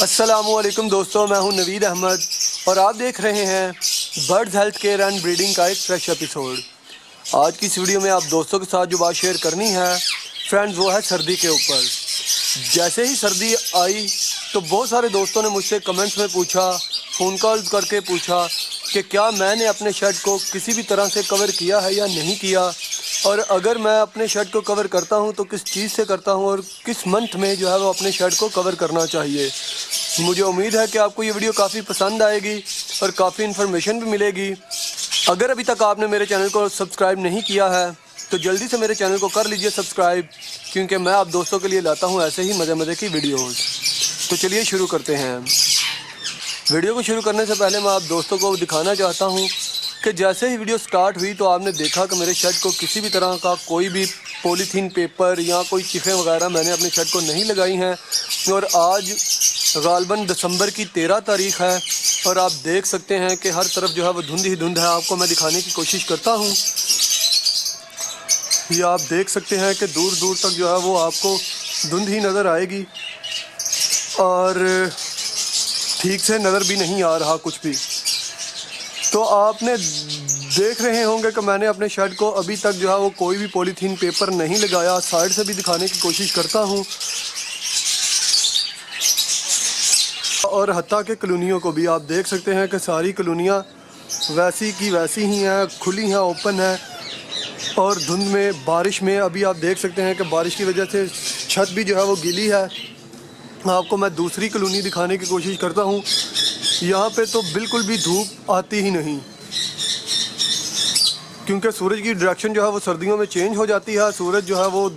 السلام علیکم دوستوں، میں ہوں نوید احمد اور آپ دیکھ رہے ہیں birds health care and breeding کا ایک فریش ایپیسوڈ۔ آج کی اس ویڈیو میں آپ دوستوں کے ساتھ جو بات شیئر کرنی ہے فرینڈز، وہ ہے سردی کے اوپر۔ جیسے ہی سردی آئی تو بہت سارے دوستوں نے مجھ سے کمنٹس میں پوچھا، فون کال کر کے پوچھا کہ کیا میں نے اپنے شیڈ کو کسی بھی طرح سے کور کیا ہے یا نہیں کیا، اور اگر میں اپنے شیڈ کو کور کرتا ہوں تو کس چیز سے کرتا ہوں اور کس منتھ میں جو ہے وہ اپنے شیڈ کو کور کرنا چاہیے۔ مجھے امید ہے کہ آپ کو یہ ویڈیو کافی پسند آئے گی اور کافی انفارمیشن بھی ملے گی۔ اگر ابھی تک آپ نے میرے چینل کو سبسکرائب نہیں کیا ہے تو جلدی سے میرے چینل کو کر لیجئے سبسکرائب، کیونکہ میں آپ دوستوں کے لیے لاتا ہوں ایسے ہی مزے کی ویڈیوز۔ تو چلیے شروع کرتے ہیں۔ ویڈیو کو شروع کرنے سے پہلے میں آپ دوستوں کو دکھانا چاہتا ہوں کہ جیسے ہی ویڈیو سٹارٹ ہوئی تو آپ نے دیکھا کہ میرے شیڈ کو کسی بھی طرح کا کوئی بھی پولیتھین پیپر یا کوئی چیخیں وغیرہ میں نے اپنے شیڈ کو نہیں لگائی ہیں، اور آج غالباً دسمبر کی 13 تاریخ ہے اور آپ دیکھ سکتے ہیں کہ ہر طرف جو ہے وہ دھند ہی دھند ہے۔ آپ کو میں دکھانے کی کوشش کرتا ہوں، یہ آپ دیکھ سکتے ہیں کہ دور دور تک جو ہے وہ آپ کو دھند ہی نظر آئے گی اور ٹھیک سے نظر بھی نہیں آ رہا کچھ بھی۔ تو آپ نے دیکھ رہے ہوں گے کہ میں نے اپنے شیڈ کو ابھی تک جو ہے وہ کوئی بھی پولیتھین پیپر نہیں لگایا۔ سائڈ سے بھی دکھانے کی کوشش کرتا ہوں، اور حتیٰ کہ کالونیوں کو بھی آپ دیکھ سکتے ہیں کہ ساری کالونیاں ویسی کی ویسی ہی ہیں، کھلی ہیں، اوپن ہیں، اور دھند میں بارش میں ابھی آپ دیکھ سکتے ہیں کہ بارش کی وجہ سے چھت بھی جو ہے وہ گیلی ہے۔ آپ کو میں دوسری کالونی دکھانے کی کوشش کرتا ہوں، یہاں پہ تو بالکل بھی دھوپ آتی ہی نہیں، کیونکہ سورج کی ڈائریکشن جو ہے وہ سردیوں میں چینج ہو جاتی ہے۔ سورج جو ہے وہ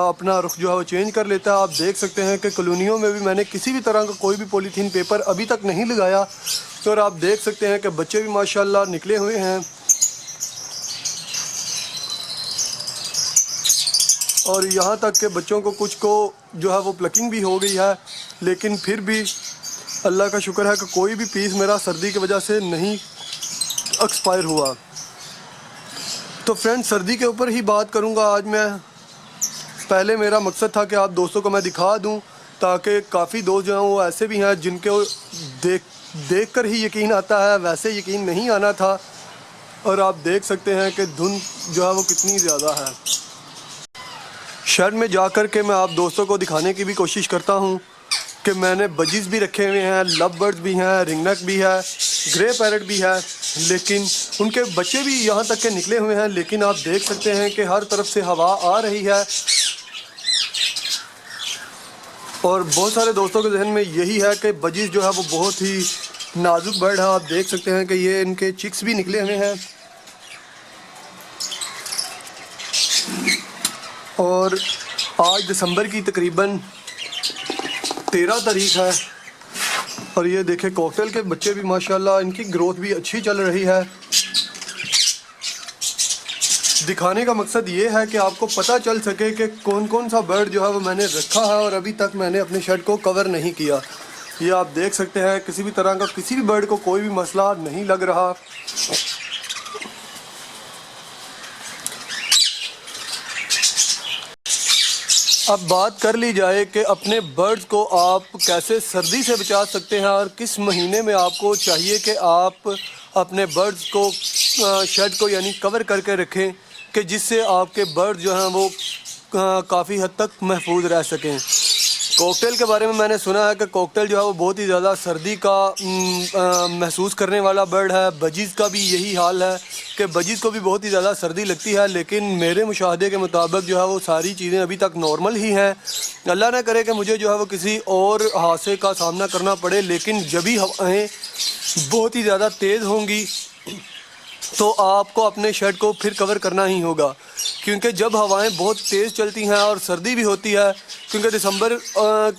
اپنا رخ جو ہے وہ چینج کر لیتا ہے۔ آپ دیکھ سکتے ہیں کہ کالونیوں میں بھی میں نے کسی بھی طرح کا کوئی بھی پولیتھین پیپر ابھی تک نہیں لگایا، اور آپ دیکھ سکتے ہیں کہ بچے بھی ماشاءاللہ نکلے ہوئے ہیں، اور یہاں تک کہ بچوں کو کچھ کو جو ہے وہ پلکنگ بھی ہو گئی ہے، لیکن پھر بھی اللہ کا شکر ہے کہ کوئی بھی پیس میرا سردی کی وجہ سے نہیں ایکسپائر ہوا۔ تو فرینڈ، سردی کے اوپر ہی بات کروں گا آج میں۔ پہلے میرا مقصد تھا کہ آپ دوستوں کو میں دکھا دوں، تاکہ کافی دوست جو ہیں وہ ایسے بھی ہیں جن کو دیکھ کر ہی یقین آتا ہے، ویسے یقین نہیں آنا تھا، اور آپ دیکھ سکتے ہیں کہ دھند جو ہے وہ کتنی زیادہ ہے۔ شیڈ میں جا کر کے میں آپ دوستوں کو دکھانے کی بھی کوشش کرتا ہوں کہ میں نے بجیز بھی رکھے ہوئے ہیں، لو برڈز بھی ہیں، رنگ نیک بھی ہے، گرے پیرٹ بھی ہے، لیکن ان کے بچے بھی یہاں تک کہ نکلے ہوئے ہیں، لیکن آپ دیکھ سکتے ہیں کہ ہر طرف سے ہوا آ رہی ہے، اور بہت سارے دوستوں کے ذہن میں یہی ہے کہ بجیز جو ہے وہ بہت ہی نازک برڈ ہے۔ آپ دیکھ سکتے ہیں کہ یہ ان کے چکس بھی نکلے ہوئے ہیں، اور آج دسمبر کی تقریباً 13 تاریخ ہے، اور یہ دیکھیں کوکٹیل کے بچے بھی ماشاءاللہ ان کی گروتھ بھی اچھی چل رہی ہے۔ دکھانے کا مقصد یہ ہے کہ آپ کو پتہ چل سکے کہ کون کون سا برڈ جو ہے وہ میں نے رکھا ہے اور ابھی تک میں نے اپنے شیڈ کو کور نہیں کیا۔ یہ آپ دیکھ سکتے ہیں کسی بھی طرح کا کسی بھی برڈ کو کوئی بھی مسئلہ نہیں لگ رہا۔ اب بات کر لی جائے کہ اپنے برڈز کو آپ کیسے سردی سے بچا سکتے ہیں اور کس مہینے میں آپ کو چاہیے کہ آپ اپنے برڈز کو شیڈ کو یعنی کور کر کے رکھیں، کہ جس سے آپ کے برڈ جو ہیں وہ کافی حد تک محفوظ رہ سکیں۔ کوکٹیل کے بارے میں نے سنا ہے کہ کوکٹیل جو ہے وہ بہت ہی زیادہ سردی کا محسوس کرنے والا برڈ ہے۔ بجیز کا بھی یہی حال ہے کہ بجیز کو بھی بہت ہی زیادہ سردی لگتی ہے، لیکن میرے مشاہدے کے مطابق جو ہے وہ ساری چیزیں ابھی تک نارمل ہی ہیں۔ اللہ نہ کرے کہ مجھے جو ہے وہ کسی اور حادثے کا سامنا کرنا پڑے، لیکن جب ہی ہوائیں بہت ہی زیادہ تیز ہوں گی تو آپ کو اپنے شیڈ کو پھر کور کرنا ہی ہوگا، کیونکہ جب ہوائیں بہت تیز چلتی ہیں اور سردی بھی ہوتی ہے، کیونکہ دسمبر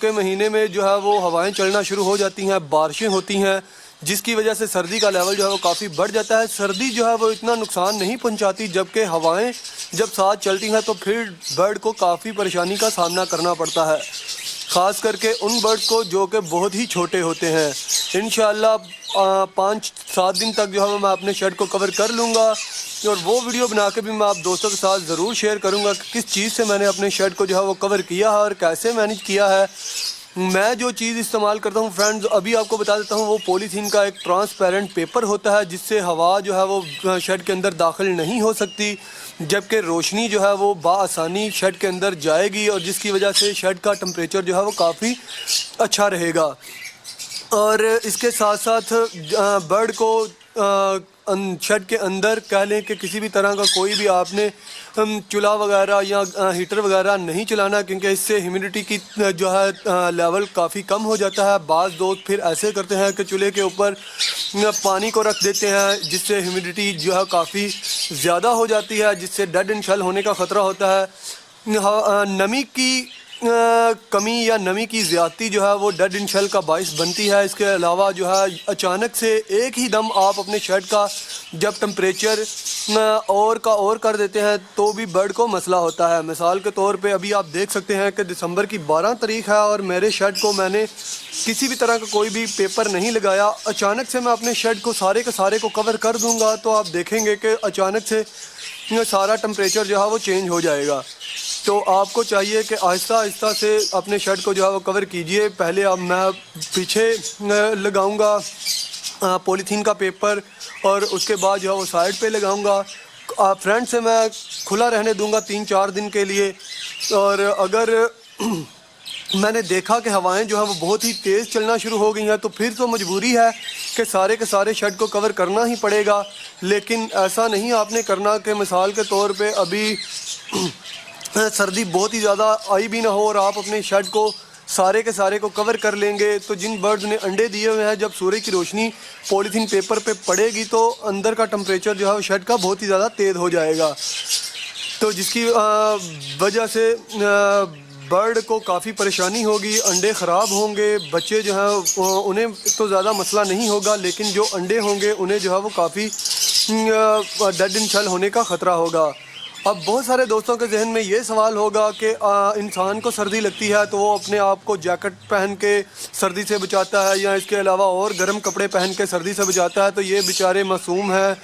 کے مہینے میں جو ہے وہ ہوائیں چلنا شروع ہو جاتی ہیں، بارشیں ہوتی ہیں، جس کی وجہ سے سردی کا لیول جو ہے وہ کافی بڑھ جاتا ہے۔ سردی جو ہے وہ اتنا نقصان نہیں پہنچاتی، جبکہ ہوائیں جب ساتھ چلتی ہیں تو پھر برڈ کو کافی پریشانی کا سامنا کرنا پڑتا ہے، خاص کر کے ان برڈ کو جو کہ بہت ہی چھوٹے ہوتے ہیں۔ انشاءاللہ 5-7 دن تک جو ہے میں اپنے شیڈ کو کور کر لوں گا، اور وہ ویڈیو بنا کے بھی میں آپ دوستوں کے ساتھ ضرور شیئر کروں گا کہ کس چیز سے میں نے اپنے شیڈ کو جو ہے وہ کور کیا ہے اور کیسے مینیج کیا ہے۔ میں جو چیز استعمال کرتا ہوں فرینڈز ابھی آپ کو بتا دیتا ہوں، وہ پولیتھین کا ایک ٹرانسپیرنٹ پیپر ہوتا ہے جس سے ہوا جو ہے وہ شیڈ کے اندر داخل نہیں ہو سکتی، جبکہ روشنی جو ہے وہ بآسانی شیڈ کے اندر جائے گی، اور جس کی وجہ سے شیڈ کا ٹمپریچر جو ہے وہ کافی اچھا رہے گا۔ اور اس کے ساتھ ساتھ برڈ کو شیڈ کے اندر کہہ لیں کہ کسی بھی طرح کا کوئی بھی آپ نے چولہا وغیرہ یا ہیٹر وغیرہ نہیں چلانا، کیونکہ اس سے ہیومیڈیٹی کی جو ہے لیول کافی کم ہو جاتا ہے۔ بعض دوست پھر ایسے کرتے ہیں کہ چولہے کے اوپر پانی کو رکھ دیتے ہیں، جس سے ہیومیڈیٹی جو ہے کافی زیادہ ہو جاتی ہے، جس سے ڈیڈ اینڈ شیل ہونے کا خطرہ ہوتا ہے۔ نمی کی کمی یا نمی کی زیادتی جو ہے وہ ڈیڈ اینڈ شیل کا باعث بنتی ہے۔ اس کے علاوہ جو ہے اچانک سے ایک ہی دم آپ اپنے شیڈ کا جب ٹمپریچر اور کر دیتے ہیں تو بھی برڈ کو مسئلہ ہوتا ہے۔ مثال کے طور پہ ابھی آپ دیکھ سکتے ہیں کہ دسمبر کی 12 تاریخ ہے اور میرے شیڈ کو میں نے کسی بھی طرح کا کوئی بھی پیپر نہیں لگایا۔ اچانک سے میں اپنے شیڈ کو سارے کے سارے کو کور کر دوں گا تو آپ دیکھیں گے کہ اچانک سے سارا ٹمپریچر جو ہے وہ چینج ہو جائے گا۔ تو آپ کو چاہیے کہ آہستہ آہستہ سے اپنے شیڈ کو جو ہے وہ کور کیجئے۔ پہلے اب میں پیچھے لگاؤں گا پولیتھین کا پیپر، اور اس کے بعد جو ہے وہ سائڈ پہ لگاؤں گا۔ فرنٹ سے میں کھلا رہنے دوں گا 3-4 دن کے لیے، اور اگر میں نے دیکھا کہ ہوائیں جو ہیں وہ بہت ہی تیز چلنا شروع ہو گئی ہیں تو پھر تو مجبوری ہے کہ سارے کے سارے شیڈ کو کور کرنا ہی پڑے گا۔ لیکن ایسا نہیں آپ نے کرنا کہ مثال کے طور پہ ابھی سردی بہت ہی زیادہ آئی بھی نہ ہو اور آپ اپنے شیڈ کو سارے کے سارے کو کور کر لیں گے، تو جن برڈز نے انڈے دیے ہوئے ہیں جب سورج کی روشنی پولیتھین پیپر پہ پڑے گی تو اندر کا ٹمپریچر جو ہے شیڈ کا بہت ہی زیادہ تیز ہو جائے گا، تو جس کی وجہ سے برڈ کو کافی پریشانی ہوگی، انڈے خراب ہوں گے، بچے جو ہیں انہیں تو زیادہ مسئلہ نہیں ہوگا، لیکن جو انڈے ہوں گے انہیں جو ہے وہ کافی ڈیڈ اینڈ شیل ہونے کا خطرہ ہوگا۔ اب بہت سارے دوستوں کے ذہن میں یہ سوال ہوگا کہ انسان کو سردی لگتی ہے تو وہ اپنے آپ کو جیکٹ پہن کے سردی سے بچاتا ہے یا اس کے علاوہ اور گرم کپڑے پہن کے سردی سے بچاتا ہے، تو یہ بیچارے معصوم ہیں،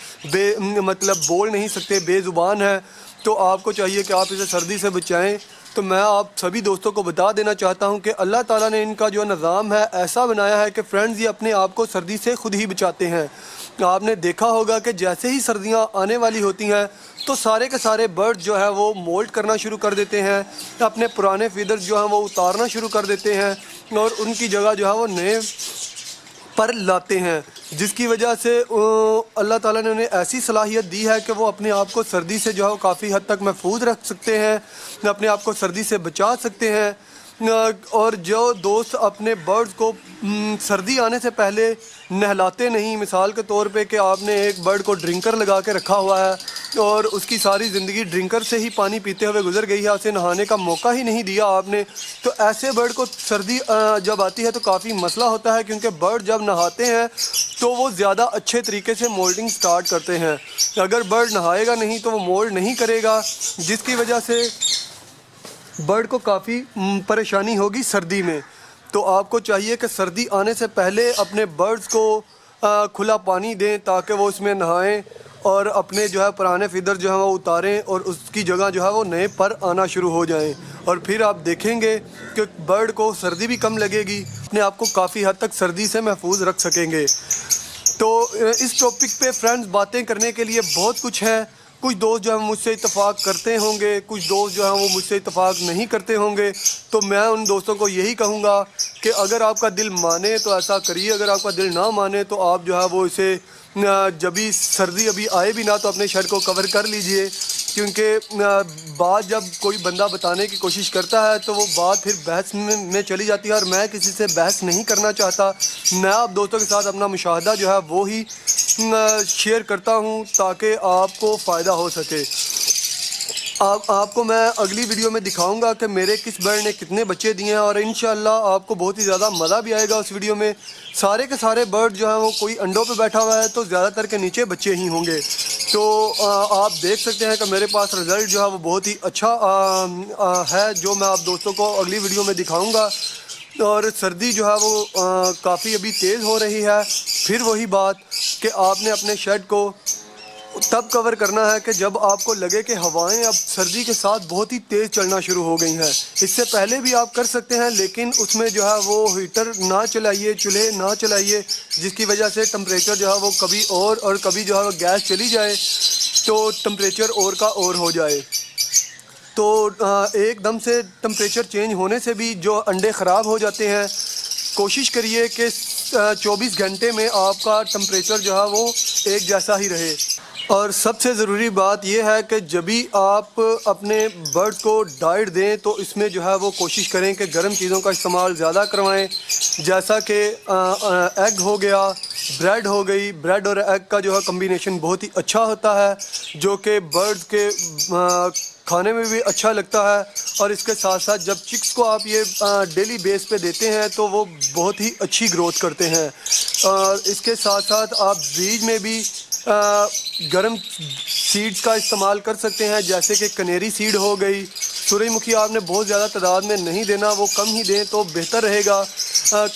مطلب بول نہیں سکتے، بے زبان ہے، تو آپ کو چاہیے کہ آپ اسے سردی سے بچائیں۔ تو میں آپ سبھی دوستوں کو بتا دینا چاہتا ہوں کہ اللہ تعالیٰ نے ان کا جو نظام ہے ایسا بنایا ہے کہ فرینڈز یہ اپنے آپ کو سردی سے خود ہی بچاتے ہیں۔ آپ نے دیکھا ہوگا کہ جیسے ہی سردیاں آنے والی ہوتی ہیں تو سارے کے سارے برڈ جو ہے وہ مولٹ کرنا شروع کر دیتے ہیں، اپنے پرانے فیدر جو ہیں وہ اتارنا شروع کر دیتے ہیں اور ان کی جگہ جو ہے وہ نئے پر لاتے ہیں، جس کی وجہ سے اللہ تعالیٰ نے انہیں ایسی صلاحیت دی ہے کہ وہ اپنے آپ کو سردی سے جو ہے کافی حد تک محفوظ رکھ سکتے ہیں، اپنے آپ کو سردی سے بچا سکتے ہیں۔ اور جو دوست اپنے برڈز کو سردی آنے سے پہلے نہلاتے نہیں، مثال کے طور پہ کہ آپ نے ایک برڈ کو ڈرنکر لگا کے رکھا ہوا ہے اور اس کی ساری زندگی ڈرنکر سے ہی پانی پیتے ہوئے گزر گئی ہے، اسے نہانے کا موقع ہی نہیں دیا آپ نے، تو ایسے برڈ کو سردی جب آتی ہے تو کافی مسئلہ ہوتا ہے، کیونکہ برڈ جب نہاتے ہیں تو وہ زیادہ اچھے طریقے سے مولڈنگ سٹارٹ کرتے ہیں۔ اگر برڈ نہائے گا نہیں تو وہ مولڈ نہیں کرے گا، جس کی وجہ سے برڈ کو کافی پریشانی ہوگی سردی میں۔ تو آپ کو چاہیے کہ سردی آنے سے پہلے اپنے برڈز کو کھلا پانی دیں تاکہ وہ اس میں نہائیں اور اپنے جو ہے پرانے فیدر جو ہیں وہ اتاریں اور اس کی جگہ جو ہے وہ نئے پر آنا شروع ہو جائیں، اور پھر آپ دیکھیں گے کہ برڈ کو سردی بھی کم لگے گی، اپنے آپ کو کافی حد تک سردی سے محفوظ رکھ سکیں گے۔ تو اس ٹاپک پہ فرینڈز باتیں کرنے کے لیے بہت کچھ ہے، کچھ دوست جو ہیں مجھ سے اتفاق کرتے ہوں گے، کچھ دوست جو ہیں وہ مجھ سے اتفاق نہیں کرتے ہوں گے، تو میں ان دوستوں کو یہی کہوں گا کہ اگر آپ کا دل مانے تو ایسا کریے، اگر آپ کا دل نہ مانے تو آپ جو ہے وہ اسے جبھی سردی ابھی آئے بھی نہ تو اپنے شیڈ کو کور کر لیجئے، کیونکہ بات جب کوئی بندہ بتانے کی کوشش کرتا ہے تو وہ بات پھر بحث میں چلی جاتی ہے، اور میں کسی سے بحث نہیں کرنا چاہتا، میں آپ دوستوں کے ساتھ اپنا مشاہدہ جو ہے وہ ہی شیئر کرتا ہوں تاکہ آپ کو فائدہ ہو سکے۔ آپ کو میں اگلی ویڈیو میں دکھاؤں گا کہ میرے کس برڈ نے کتنے بچے دیے ہیں، اور انشاءاللہ آپ کو بہت ہی زیادہ مزہ بھی آئے گا اس ویڈیو میں۔ سارے کے سارے برڈ جو ہیں وہ کوئی انڈوں پہ بیٹھا ہوا ہے تو زیادہ تر کے نیچے بچے ہی ہوں گے، تو آپ دیکھ سکتے ہیں کہ میرے پاس رزلٹ جو ہے وہ بہت ہی اچھا ہے، جو میں آپ دوستوں کو اگلی ویڈیو میں دکھاؤں گا۔ اور سردی جو ہے وہ کافی ابھی تیز ہو رہی ہے، پھر وہی بات کہ آپ نے اپنے شیڈ کو تب کور کرنا ہے کہ جب آپ کو لگے کہ ہوائیں اب سردی کے ساتھ بہت ہی تیز چلنا شروع ہو گئی ہیں۔ اس سے پہلے بھی آپ کر سکتے ہیں، لیکن اس میں جو ہے وہ ہیٹر نہ چلائیے، چولہے نہ چلائیے، جس کی وجہ سے ٹمپریچر جو ہے وہ کبھی اور کبھی جو ہے وہ گیس چلی جائے تو ٹمپریچر اور کا اور ہو جائے۔ تو ایک دم سے ٹمپریچر چینج ہونے سے بھی جو انڈے خراب ہو جاتے ہیں۔ کوشش کریے کہ 24 گھنٹے میں آپ کا ٹمپریچر جو ہے وہ ایک جیسا ہی رہے۔ اور سب سے ضروری بات یہ ہے کہ جب بھی آپ اپنے برڈ کو ڈائٹ دیں تو اس میں جو ہے وہ کوشش کریں کہ گرم چیزوں کا استعمال زیادہ کروائیں، جیسا کہ ایگ ہو گیا، بریڈ ہو گئی۔ بریڈ اور ایگ کا جو ہے کمبینیشن بہت ہی اچھا ہوتا ہے، جو کہ برڈ کے کھانے میں بھی اچھا لگتا ہے۔ اور اس کے ساتھ ساتھ جب چکس کو آپ یہ ڈیلی بیس پہ دیتے ہیں تو وہ بہت ہی اچھی گروتھ کرتے ہیں۔ اور اس کے ساتھ ساتھ آپ بیج میں بھی گرم سیڈز کا استعمال کر سکتے ہیں، جیسے کہ کنیری سیڈ ہو گئی۔ سورج مکھی آپ نے بہت زیادہ تعداد میں نہیں دینا، وہ کم ہی دیں تو بہتر رہے گا۔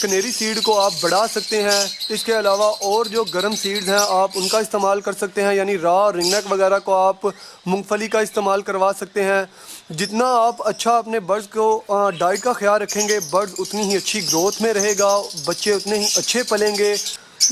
کنیری سیڈ کو آپ بڑھا سکتے ہیں۔ اس کے علاوہ اور جو گرم سیڈز ہیں آپ ان کا استعمال کر سکتے ہیں، یعنی را رنگ نیک وغیرہ کو آپ مونگ پھلی کا استعمال کروا سکتے ہیں۔ جتنا آپ اچھا اپنے برڈز کو ڈائٹ کا خیال رکھیں گے، برڈز اتنی ہی اچھی گروتھ میں رہے گا، بچے اتنے ہی اچھے پلیں گے۔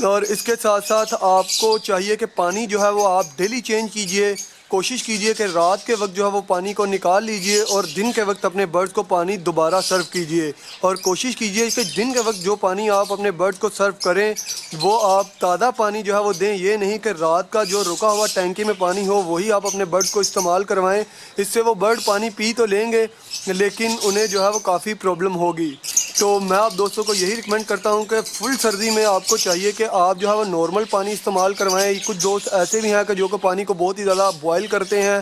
اور اس کے ساتھ ساتھ آپ کو چاہیے کہ پانی جو ہے وہ آپ ڈیلی چینج کیجئے۔ کوشش کیجئے کہ رات کے وقت جو ہے وہ پانی کو نکال لیجئے اور دن کے وقت اپنے برڈز کو پانی دوبارہ سرو کیجئے۔ اور کوشش کیجئے کہ دن کے وقت جو پانی آپ اپنے برڈز کو سرو کریں وہ آپ تازہ پانی جو ہے وہ دیں، یہ نہیں کہ رات کا جو رکا ہوا ٹینکی میں پانی ہو وہی آپ اپنے برڈز کو استعمال کروائیں۔ اس سے وہ برڈ پانی پی تو لیں گے لیکن انہیں جو ہے وہ کافی پرابلم ہوگی۔ تو میں آپ دوستوں کو یہی ریکمینڈ کرتا ہوں کہ فل سردی میں آپ کو چاہیے کہ آپ جو ہے وہ نارمل پانی استعمال کروائیں۔ کچھ دوست ایسے بھی ہیں کہ جو کہ پانی کو بہت ہی زیادہ بوائل کرتے ہیں،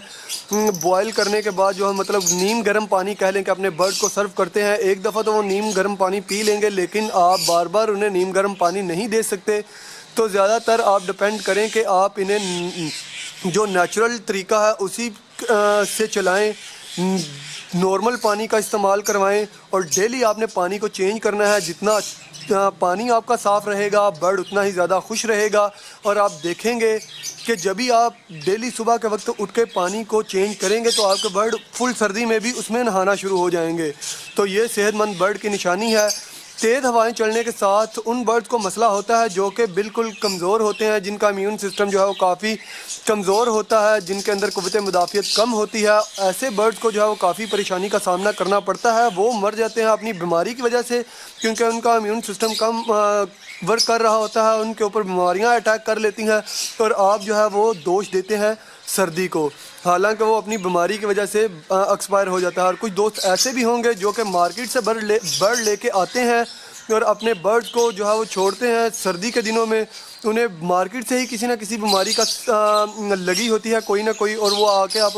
بوائل کرنے کے بعد جو ہے مطلب نیم گرم پانی کہہ لیں کہ اپنے برڈ کو سرو کرتے ہیں۔ ایک دفعہ تو وہ نیم گرم پانی پی لیں گے لیکن آپ بار بار انہیں نیم گرم پانی نہیں دے سکتے۔ تو زیادہ تر آپ ڈپینڈ کریں کہ آپ انہیں جو نیچرل طریقہ ہے اسی سے چلائیں، نارمل پانی کا استعمال کروائیں۔ اور ڈیلی آپ نے پانی کو چینج کرنا ہے۔ جتنا پانی آپ کا صاف رہے گا برڈ اتنا ہی زیادہ خوش رہے گا۔ اور آپ دیکھیں گے کہ جب بھی آپ ڈیلی صبح کے وقت اٹھ کے پانی کو چینج کریں گے تو آپ کے برڈ فل سردی میں بھی اس میں نہانا شروع ہو جائیں گے۔ تو یہ صحت مند برڈ کی نشانی ہے۔ تیز ہوائیں چلنے کے ساتھ ان برڈز کو مسئلہ ہوتا ہے جو کہ بالکل کمزور ہوتے ہیں، جن کا امیون سسٹم جو ہے وہ کافی کمزور ہوتا ہے، جن کے اندر قوت مدافعت کم ہوتی ہے۔ ایسے برڈز کو جو ہے وہ کافی پریشانی کا سامنا کرنا پڑتا ہے، وہ مر جاتے ہیں اپنی بیماری کی وجہ سے، کیونکہ ان کا امیون سسٹم کم ورک کر رہا ہوتا ہے، ان کے اوپر بیماریاں اٹیک کر لیتی ہیں اور آپ جو ہے وہ دوش دیتے ہیں سردی کو، حالانکہ وہ اپنی بیماری کی وجہ سے ایکسپائر ہو جاتا ہے۔ اور کچھ دوست ایسے بھی ہوں گے جو کہ مارکیٹ سے برڈ لے کے آتے ہیں اور اپنے برڈز کو جو ہے وہ چھوڑتے ہیں سردی کے دنوں میں، انہیں مارکیٹ سے ہی کسی نہ کسی بیماری کا لگی ہوتی ہے کوئی نہ کوئی، اور وہ آ کے آپ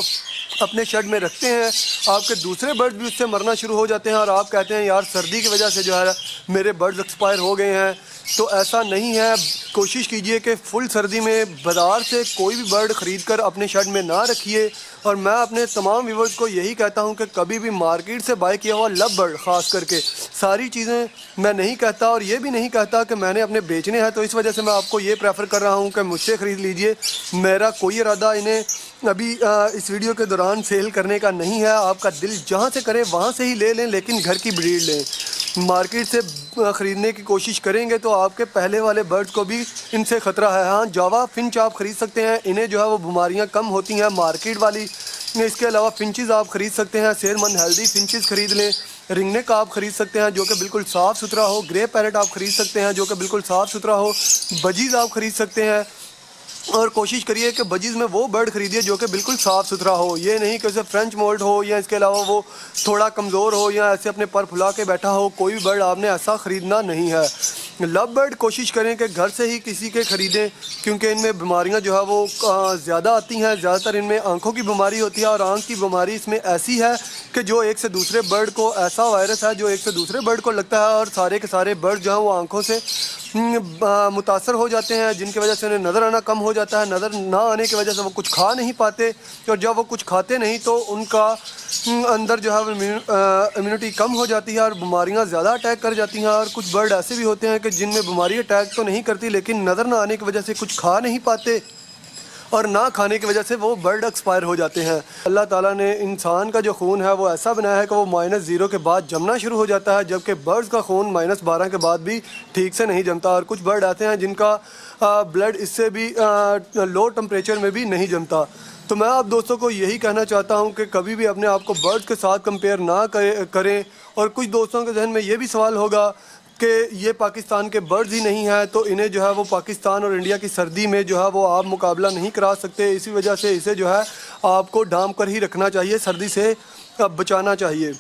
اپنے شیڈ میں رکھتے ہیں۔ آپ کے دوسرے برڈ بھی اس سے مرنا شروع ہو جاتے ہیں اور آپ کہتے ہیں یار سردی کی وجہ سے جو ہے میرے برڈز ایکسپائر ہو گئے ہیں۔ تو ایسا نہیں ہے۔ کوشش کیجئے کہ فل سردی میں بازار سے کوئی بھی برڈ خرید کر اپنے شیڈ میں نہ رکھیے۔ اور میں اپنے تمام ویورز کو یہی کہتا ہوں کہ کبھی بھی مارکیٹ سے بائی کیا ہوا لب برڈ خاص کر کے ساری چیزیں میں نہیں کہتا، اور یہ بھی نہیں کہتا کہ میں نے اپنے بیچنے ہیں تو اس وجہ سے میں آپ کو یہ پریفر کر رہا ہوں کہ مجھ سے خرید لیجئے۔ میرا کوئی ارادہ انہیں ابھی اس ویڈیو کے دوران سیل کرنے کا نہیں ہے۔ آپ کا دل جہاں سے کرے وہاں سے ہی لے لیں، لیکن گھر کی بریڈ لیں۔ مارکیٹ سے خریدنے کی کوشش کریں گے تو آپ کے پہلے والے برڈز کو بھی ان سے خطرہ ہے۔ ہاں جاوا فنچ آپ خرید سکتے ہیں، انہیں جو ہے وہ بیماریاں کم ہوتی ہیں مارکیٹ والی۔ اس کے علاوہ فنچز آپ خرید سکتے ہیں، صحت مند ہیلدی فنچز خرید لیں۔ رنگ نیک آپ خرید سکتے ہیں جو کہ بالکل صاف ستھرا ہو۔ گرے پیرٹ آپ خرید سکتے ہیں جو کہ بالکل صاف ستھرا ہو۔ بجیز آپ خرید سکتے ہیں، اور کوشش کریے کہ بجیز میں وہ برڈ خریدیے جو کہ بالکل صاف ستھرا ہو، یہ نہیں کہ اسے فرینچ مولڈ ہو یا اس کے علاوہ وہ تھوڑا کمزور ہو یا ایسے اپنے پر پھلا کے بیٹھا ہو۔ کوئی بھی برڈ آپ نے ایسا خریدنا نہیں ہے۔ لب برڈ کوشش کریں کہ گھر سے ہی کسی کے خریدیں، کیونکہ ان میں بیماریاں جو ہے وہ زیادہ آتی ہیں۔ زیادہ تر ان میں آنکھوں کی بیماری ہوتی ہے، اور آنکھ کی بیماری اس میں ایسی ہے کہ جو ایک سے دوسرے برڈ کو، ایسا وائرس ہے جو ایک سے دوسرے برڈ کو لگتا ہے، اور سارے کے سارے برڈ جو ہیں وہ آنکھوں سے متاثر ہو جاتے ہیں، جن کی وجہ سے انہیں نظر آنا کم ہو جاتا ہے۔ نظر نہ آنے کی وجہ سے وہ کچھ کھا نہیں پاتے، اور جب وہ کچھ کھاتے نہیں تو ان کا اندر جو ہے امیونٹی کم ہو جاتی ہے اور بیماریاں زیادہ اٹیک کر جاتی ہیں۔ اور کچھ برڈ ایسے بھی ہوتے ہیں کہ جن میں بیماری اٹیک تو نہیں کرتی لیکن نظر نہ آنے کی وجہ سے کچھ کھا نہیں پاتے، اور نہ کھانے کی وجہ سے وہ برڈ ایکسپائر ہو جاتے ہیں۔ اللہ تعالیٰ نے انسان کا جو خون ہے وہ ایسا بنایا ہے کہ وہ -0 کے بعد جمنا شروع ہو جاتا ہے، جبکہ برڈز کا خون -12 کے بعد بھی ٹھیک سے نہیں جمتا، اور کچھ برڈ آتے ہیں جن کا بلڈ اس سے بھی لو ٹمپریچر میں بھی نہیں جمتا۔ تو میں آپ دوستوں کو یہی کہنا چاہتا ہوں کہ کبھی بھی اپنے آپ کو برڈز کے ساتھ کمپیئر نہ کریں۔ اور کچھ دوستوں کے ذہن میں یہ بھی سوال ہوگا کہ یہ پاکستان کے برڈز ہی نہیں ہیں تو انہیں جو ہے وہ پاکستان اور انڈیا کی سردی میں جو ہے وہ آپ مقابلہ نہیں کرا سکتے، اسی وجہ سے اسے جو ہے آپ کو ڈھانپ کر ہی رکھنا چاہیے، سردی سے بچانا چاہیے۔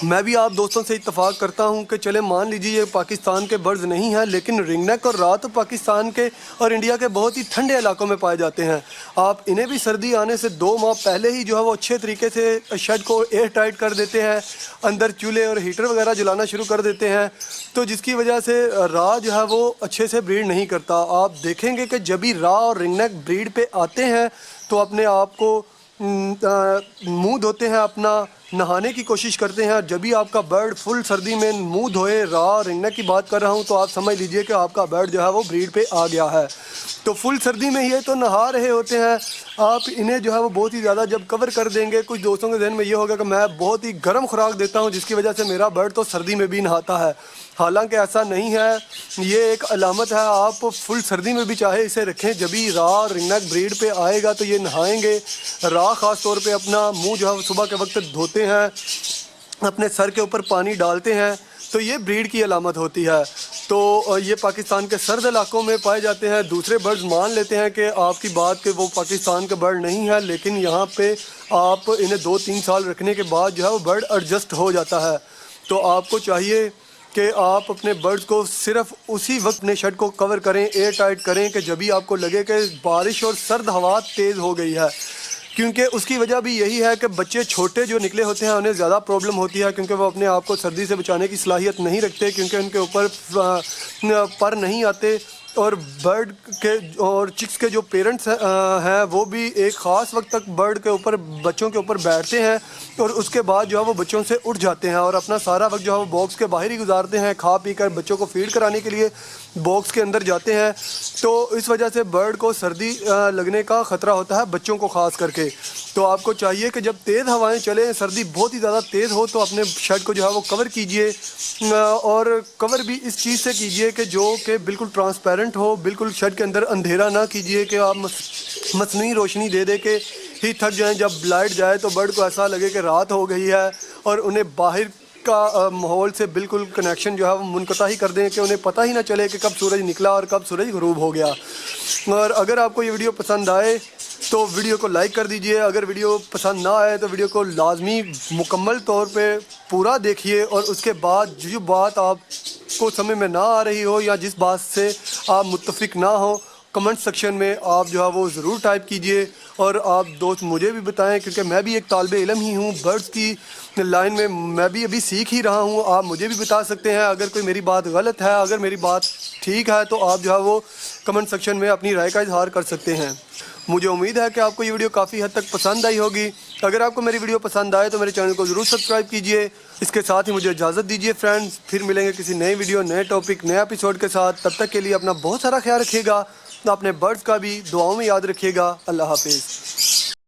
میں بھی آپ دوستوں سے اتفاق کرتا ہوں کہ چلے مان لیجیے یہ پاکستان کے برڈز نہیں ہیں، لیکن رنگ نیک اور رات پاکستان کے اور انڈیا کے بہت ہی ٹھنڈے علاقوں میں پائے جاتے ہیں۔ آپ انہیں بھی سردی آنے سے 2 ماہ پہلے ہی جو ہے وہ اچھے طریقے سے شیڈ کو ایئر ٹائٹ کر دیتے ہیں، اندر چولہے اور ہیٹر وغیرہ جلانا شروع کر دیتے ہیں، تو جس کی وجہ سے راہ جو ہے وہ اچھے سے بریڈ نہیں کرتا۔ آپ دیکھیں گے کہ جب بھی راہ اور رنگ نیک بریڈ پہ آتے ہیں تو اپنے آپ کو منہ دھوتے ہیں، اپنا نہانے کی کوشش کرتے ہیں، جب بھی آپ کا برڈ فل سردی میں منہ دھوئے، راہ رنگ نیک کی بات کر رہا ہوں، تو آپ سمجھ لیجئے کہ آپ کا برڈ جو ہے وہ بریڈ پہ آ گیا ہے۔ تو فل سردی میں یہ تو نہا رہے ہوتے ہیں، آپ انہیں جو ہے وہ بہت ہی زیادہ جب کور کر دیں گے، کچھ دوستوں کے ذہن میں یہ ہوگا کہ میں بہت ہی گرم خوراک دیتا ہوں جس کی وجہ سے میرا برڈ تو سردی میں بھی نہاتا ہے، حالانکہ ایسا نہیں ہے، یہ ایک علامت ہے۔ آپ فل سردی میں بھی چاہے اسے رکھیں، جب ہی راہ رنگ نیک بریڈ پہ آئے گا تو یہ نہائیں گے۔ راہ خاص طور پہ اپنا منہ جو ہے صبح کے وقت دھوتے ہیں، اپنے سر کے اوپر پانی ڈالتے ہیں، تو یہ بریڈ کی علامت ہوتی ہے۔ تو یہ پاکستان کے سرد علاقوں میں پائے جاتے ہیں۔ دوسرے برڈز مان لیتے ہیں کہ آپ کی بات کہ وہ پاکستان کے برڈ نہیں ہے، لیکن یہاں پہ آپ انہیں 2-3 سال رکھنے کے بعد جو ہے وہ برڈ ایڈجسٹ ہو جاتا ہے۔ تو آپ کو چاہیے کہ آپ اپنے برڈز کو صرف اسی وقت اپنے شیڈ کو کور کریں، ایئر ٹائٹ کریں کہ جب بھی آپ کو لگے کہ بارش اور سرد ہوا تیز ہو گئی ہے، کیونکہ اس کی وجہ بھی یہی ہے کہ بچے چھوٹے جو نکلے ہوتے ہیں انہیں زیادہ پرابلم ہوتی ہے، کیونکہ وہ اپنے آپ کو سردی سے بچانے کی صلاحیت نہیں رکھتے، کیونکہ ان کے اوپر پر نہیں آتے، اور برڈ کے اور چکس کے جو پیرنٹس ہیں وہ بھی ایک خاص وقت تک برڈ کے اوپر بچوں کے اوپر بیٹھتے ہیں، اور اس کے بعد جو ہے وہ بچوں سے اٹھ جاتے ہیں اور اپنا سارا وقت جو ہے وہ باکس کے باہر ہی گزارتے ہیں، کھا پی کر بچوں کو فیڈ کرانے کے لیے باکس کے اندر جاتے ہیں۔ تو اس وجہ سے برڈ کو سردی لگنے کا خطرہ ہوتا ہے، بچوں کو خاص کر کے۔ تو آپ کو چاہیے کہ جب تیز ہوائیں چلیں، سردی بہت ہی زیادہ تیز ہو، تو اپنے شیڈ کو جو ہے وہ کور کیجئے، اور کور بھی اس چیز سے کیجئے کہ جو کہ بالکل ٹرانسپیرنٹ ہو، بالکل شیڈ کے اندر اندھیرا نہ کیجئے کہ آپ مصنوعی روشنی دے دے کے ہی تھک جائیں، جب لائٹ جائے تو برڈ کو ایسا لگے کہ رات ہو گئی ہے، اور انہیں باہر کا ماحول سے بالکل کنیکشن جو ہے وہ منقطع ہی کر دیں کہ انہیں پتہ ہی نہ چلے کہ کب سورج نکلا اور کب سورج غروب ہو گیا۔ اور اگر آپ کو یہ ویڈیو پسند آئے تو ویڈیو کو لائک کر دیجئے، اگر ویڈیو پسند نہ آئے تو ویڈیو کو لازمی مکمل طور پہ پورا دیکھیے، اور اس کے بعد جو بات آپ کو سمجھ میں نہ آ رہی ہو یا جس بات سے آپ متفق نہ ہو، کمنٹ سیکشن میں آپ جو ہے وہ ضرور ٹائپ کیجئے، اور آپ دوست مجھے بھی بتائیں، کیونکہ میں بھی ایک طالب علم ہی ہوں، برڈز کی لائن میں میں بھی ابھی سیکھ ہی رہا ہوں۔ آپ مجھے بھی بتا سکتے ہیں اگر کوئی میری بات غلط ہے، اگر میری بات ٹھیک ہے تو آپ جو ہے وہ کمنٹ سیکشن میں اپنی رائے کا اظہار کر سکتے ہیں۔ مجھے امید ہے کہ آپ کو یہ ویڈیو کافی حد تک پسند آئی ہوگی۔ اگر آپ کو میری ویڈیو پسند آئے تو میرے چینل کو ضرور سبسکرائب کیجئے۔ اس کے ساتھ ہی مجھے اجازت دیجئے فرینڈز، پھر ملیں گے کسی نئے ویڈیو، نئے ٹاپک، نئے ایپیسوڈ کے ساتھ۔ تب تک کے لیے اپنا بہت سارا خیال رکھیے گا، اپنے برڈز کا بھی دعاؤں میں یاد رکھیے گا۔ اللہ حافظ۔